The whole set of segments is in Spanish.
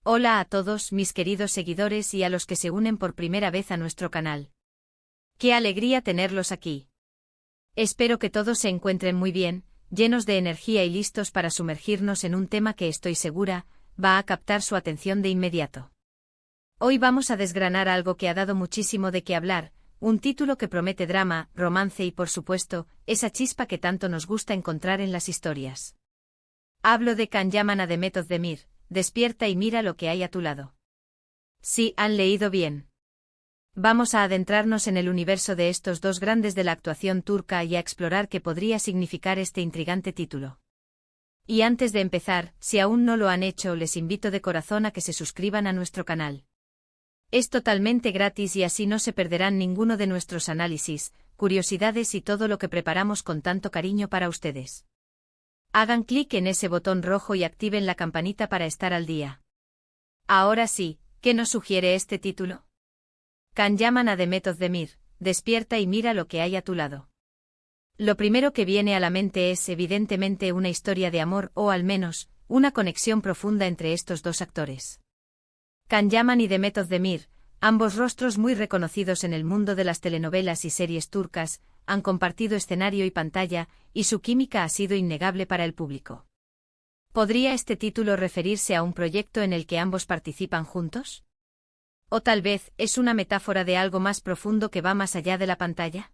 Hola a todos mis queridos seguidores y a los que se unen por primera vez a nuestro canal. ¡Qué alegría tenerlos aquí! Espero que todos se encuentren muy bien, llenos de energía y listos para sumergirnos en un tema que estoy segura va a captar su atención de inmediato. Hoy vamos a desgranar algo que ha dado muchísimo de qué hablar, un título que promete drama, romance y por supuesto, esa chispa que tanto nos gusta encontrar en las historias. Hablo de Can Yaman a Demet Özdemir. Despierta y mira lo que hay a tu lado. Sí, han leído bien. Vamos a adentrarnos en el universo de estos dos grandes de la actuación turca y a explorar qué podría significar este intrigante título. Y antes de empezar, si aún no lo han hecho, les invito de corazón a que se suscriban a nuestro canal. Es totalmente gratis y así no se perderán ninguno de nuestros análisis, curiosidades y todo lo que preparamos con tanto cariño para ustedes. Hagan clic en ese botón rojo y activen la campanita para estar al día. Ahora sí, ¿qué nos sugiere este título? Can Yaman a Demet Özdemir, despierta y mira lo que hay a tu lado. Lo primero que viene a la mente es evidentemente una historia de amor o al menos, una conexión profunda entre estos dos actores. Can Yaman y Demet Özdemir, ambos rostros muy reconocidos en el mundo de las telenovelas y series turcas, han compartido escenario y pantalla, y su química ha sido innegable para el público. ¿Podría este título referirse a un proyecto en el que ambos participan juntos? ¿O tal vez es una metáfora de algo más profundo que va más allá de la pantalla?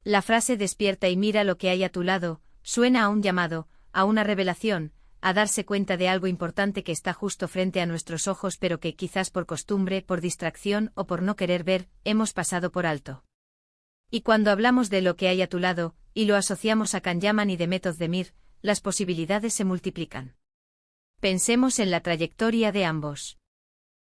La frase despierta y mira lo que hay a tu lado, suena a un llamado, a una revelación, a darse cuenta de algo importante que está justo frente a nuestros ojos pero que quizás por costumbre, por distracción o por no querer ver, hemos pasado por alto. Y cuando hablamos de lo que hay a tu lado, y lo asociamos a Can Yaman y Demet Özdemir, las posibilidades se multiplican. Pensemos en la trayectoria de ambos.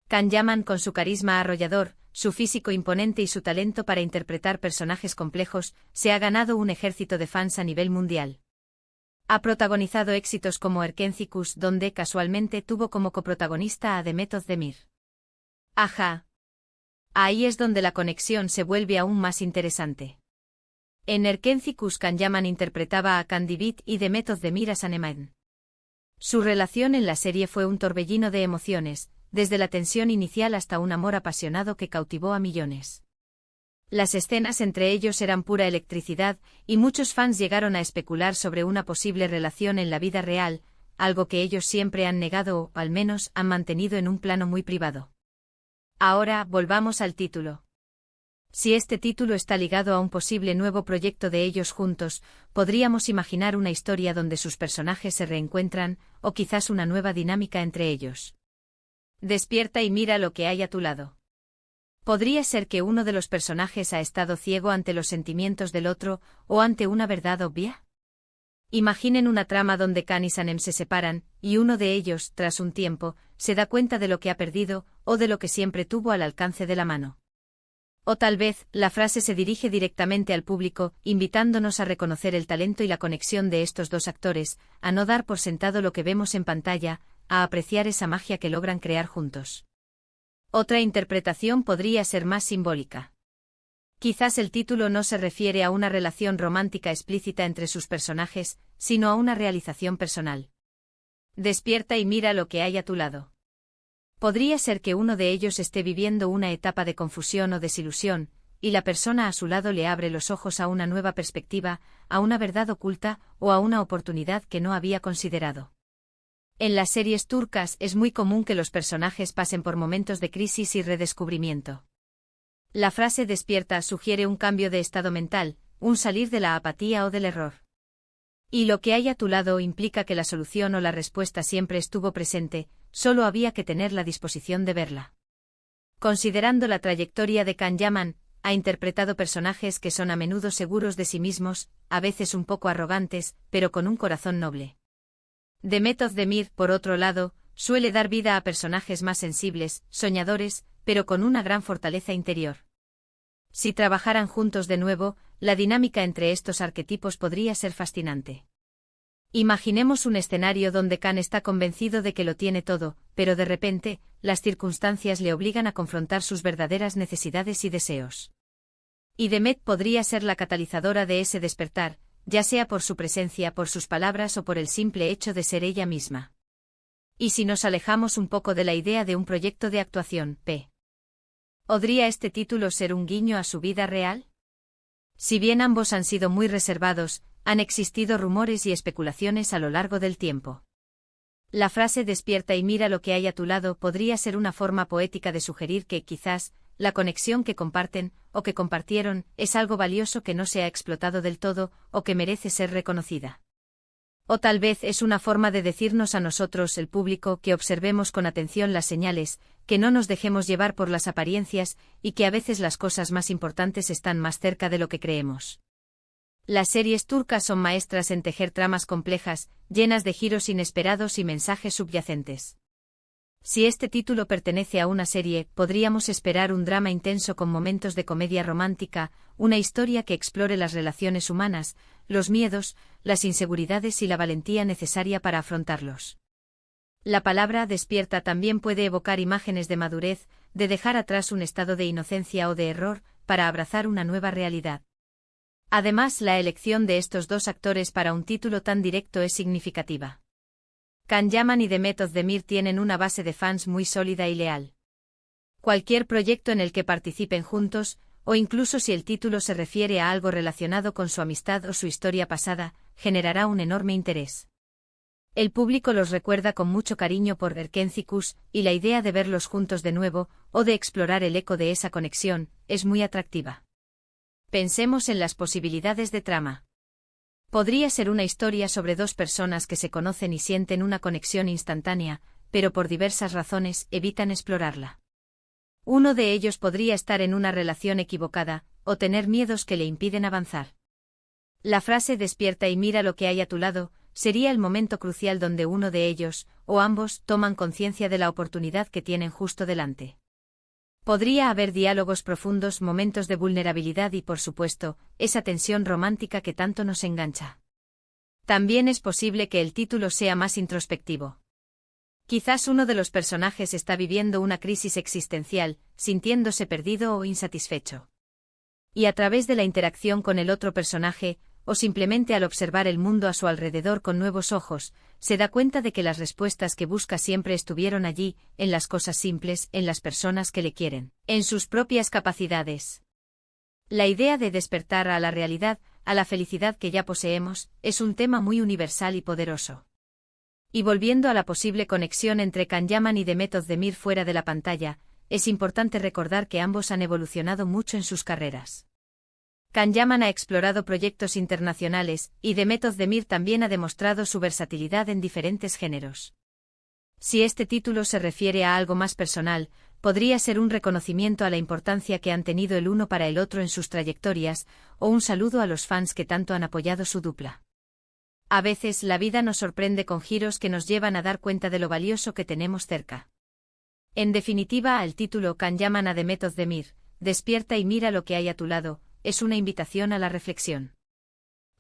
Can Yaman con su carisma arrollador, su físico imponente y su talento para interpretar personajes complejos, se ha ganado un ejército de fans a nivel mundial. Ha protagonizado éxitos como Erkencikus, donde casualmente tuvo como coprotagonista a Demet Özdemir. Ajá. Ahí es donde la conexión se vuelve aún más interesante. En Erkencikus Can Yaman interpretaba a Kandibit y Demet Özdemir a Saneman. Su relación en la serie fue un torbellino de emociones, desde la tensión inicial hasta un amor apasionado que cautivó a millones. Las escenas entre ellos eran pura electricidad, y muchos fans llegaron a especular sobre una posible relación en la vida real, algo que ellos siempre han negado o, al menos, han mantenido en un plano muy privado. Ahora, volvamos al título. Si este título está ligado a un posible nuevo proyecto de ellos juntos, podríamos imaginar una historia donde sus personajes se reencuentran, o quizás una nueva dinámica entre ellos. Despierta y mira lo que hay a tu lado. ¿Podría ser que uno de los personajes ha estado ciego ante los sentimientos del otro, o ante una verdad obvia? Imaginen una trama donde Can y Sanem se separan, y uno de ellos, tras un tiempo, se da cuenta de lo que ha perdido, o de lo que siempre tuvo al alcance de la mano. O tal vez, la frase se dirige directamente al público, invitándonos a reconocer el talento y la conexión de estos dos actores, a no dar por sentado lo que vemos en pantalla, a apreciar esa magia que logran crear juntos. Otra interpretación podría ser más simbólica. Quizás el título no se refiere a una relación romántica explícita entre sus personajes, sino a una realización personal. Despierta y mira lo que hay a tu lado. Podría ser que uno de ellos esté viviendo una etapa de confusión o desilusión, y la persona a su lado le abre los ojos a una nueva perspectiva, a una verdad oculta o a una oportunidad que no había considerado. En las series turcas es muy común que los personajes pasen por momentos de crisis y redescubrimiento. La frase despierta sugiere un cambio de estado mental, un salir de la apatía o del error. Y lo que hay a tu lado implica que la solución o la respuesta siempre estuvo presente, solo había que tener la disposición de verla. Considerando la trayectoria de Can Yaman, ha interpretado personajes que son a menudo seguros de sí mismos, a veces un poco arrogantes, pero con un corazón noble. Demet Özdemir, por otro lado, suele dar vida a personajes más sensibles, soñadores, pero con una gran fortaleza interior. Si trabajaran juntos de nuevo, la dinámica entre estos arquetipos podría ser fascinante. Imaginemos un escenario donde Can está convencido de que lo tiene todo, pero de repente, las circunstancias le obligan a confrontar sus verdaderas necesidades y deseos. Y Demet podría ser la catalizadora de ese despertar, ya sea por su presencia, por sus palabras o por el simple hecho de ser ella misma. Y si nos alejamos un poco de la idea de un proyecto de actuación, ¿podría este título ser un guiño a su vida real? Si bien ambos han sido muy reservados, han existido rumores y especulaciones a lo largo del tiempo. La frase "despierta y mira lo que hay a tu lado" podría ser una forma poética de sugerir que, quizás, la conexión que comparten, o que compartieron, es algo valioso que no se ha explotado del todo, o que merece ser reconocida. O tal vez es una forma de decirnos a nosotros, el público, que observemos con atención las señales, que no nos dejemos llevar por las apariencias, y que a veces las cosas más importantes están más cerca de lo que creemos. Las series turcas son maestras en tejer tramas complejas, llenas de giros inesperados y mensajes subyacentes. Si este título pertenece a una serie, podríamos esperar un drama intenso con momentos de comedia romántica, una historia que explore las relaciones humanas, los miedos, las inseguridades y la valentía necesaria para afrontarlos. La palabra "despierta" también puede evocar imágenes de madurez, de dejar atrás un estado de inocencia o de error, para abrazar una nueva realidad. Además, la elección de estos dos actores para un título tan directo es significativa. Can Yaman y Demet Özdemir tienen una base de fans muy sólida y leal. Cualquier proyecto en el que participen juntos, o incluso si el título se refiere a algo relacionado con su amistad o su historia pasada, generará un enorme interés. El público los recuerda con mucho cariño por Erkencikus, y la idea de verlos juntos de nuevo, o de explorar el eco de esa conexión, es muy atractiva. Pensemos en las posibilidades de trama. Podría ser una historia sobre dos personas que se conocen y sienten una conexión instantánea, pero por diversas razones evitan explorarla. Uno de ellos podría estar en una relación equivocada, o tener miedos que le impiden avanzar. La frase "despierta y mira lo que hay a tu lado" sería el momento crucial donde uno de ellos, o ambos, toman conciencia de la oportunidad que tienen justo delante. Podría haber diálogos profundos, momentos de vulnerabilidad y, por supuesto, esa tensión romántica que tanto nos engancha. También es posible que el título sea más introspectivo. Quizás uno de los personajes está viviendo una crisis existencial, sintiéndose perdido o insatisfecho. Y a través de la interacción con el otro personaje, o simplemente al observar el mundo a su alrededor con nuevos ojos, se da cuenta de que las respuestas que busca siempre estuvieron allí, en las cosas simples, en las personas que le quieren, en sus propias capacidades. La idea de despertar a la realidad, a la felicidad que ya poseemos, es un tema muy universal y poderoso. Y volviendo a la posible conexión entre Can Yaman y Demet Özdemir fuera de la pantalla, es importante recordar que ambos han evolucionado mucho en sus carreras. Can Yaman ha explorado proyectos internacionales, y Demet Özdemir también ha demostrado su versatilidad en diferentes géneros. Si este título se refiere a algo más personal, podría ser un reconocimiento a la importancia que han tenido el uno para el otro en sus trayectorias, o un saludo a los fans que tanto han apoyado su dupla. A veces la vida nos sorprende con giros que nos llevan a dar cuenta de lo valioso que tenemos cerca. En definitiva, el título Can Yaman a Demet Özdemir, "Despierta y mira lo que hay a tu lado", es una invitación a la reflexión.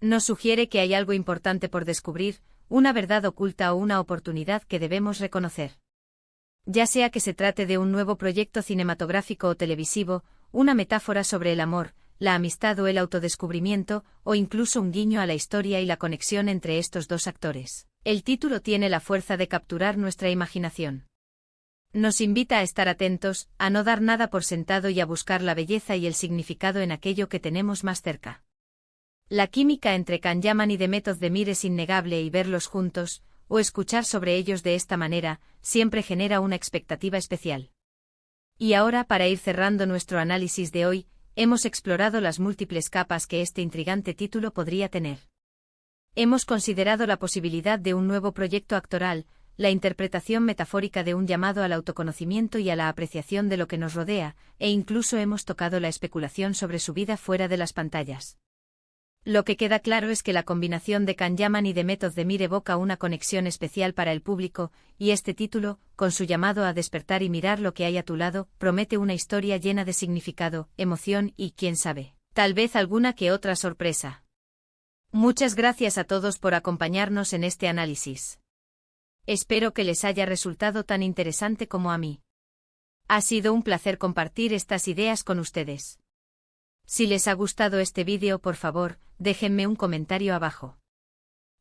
Nos sugiere que hay algo importante por descubrir, una verdad oculta o una oportunidad que debemos reconocer. Ya sea que se trate de un nuevo proyecto cinematográfico o televisivo, una metáfora sobre el amor, la amistad o el autodescubrimiento, o incluso un guiño a la historia y la conexión entre estos dos actores, el título tiene la fuerza de capturar nuestra imaginación. Nos invita a estar atentos, a no dar nada por sentado y a buscar la belleza y el significado en aquello que tenemos más cerca. La química entre Can Yaman y Demet Özdemir es innegable y verlos juntos, o escuchar sobre ellos de esta manera, siempre genera una expectativa especial. Y ahora, para ir cerrando nuestro análisis de hoy, hemos explorado las múltiples capas que este intrigante título podría tener. Hemos considerado la posibilidad de un nuevo proyecto actoral, la interpretación metafórica de un llamado al autoconocimiento y a la apreciación de lo que nos rodea, e incluso hemos tocado la especulación sobre su vida fuera de las pantallas. Lo que queda claro es que la combinación de Can Yaman y Demet Özdemir evoca una conexión especial para el público, y este título, con su llamado a despertar y mirar lo que hay a tu lado, promete una historia llena de significado, emoción y, quién sabe, tal vez alguna que otra sorpresa. Muchas gracias a todos por acompañarnos en este análisis. Espero que les haya resultado tan interesante como a mí. Ha sido un placer compartir estas ideas con ustedes. Si les ha gustado este vídeo, por favor, déjenme un comentario abajo.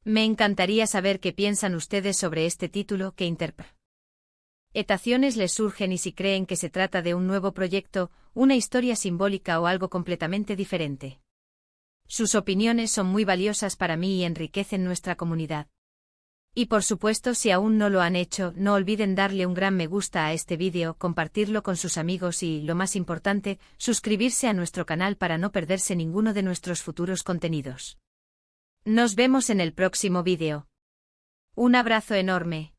Me encantaría saber qué piensan ustedes sobre este título, qué interpretaciones les surgen y si creen que se trata de un nuevo proyecto, una historia simbólica o algo completamente diferente. Sus opiniones son muy valiosas para mí y enriquecen nuestra comunidad. Y por supuesto, si aún no lo han hecho, no olviden darle un gran me gusta a este vídeo, compartirlo con sus amigos y, lo más importante, suscribirse a nuestro canal para no perderse ninguno de nuestros futuros contenidos. Nos vemos en el próximo vídeo. Un abrazo enorme.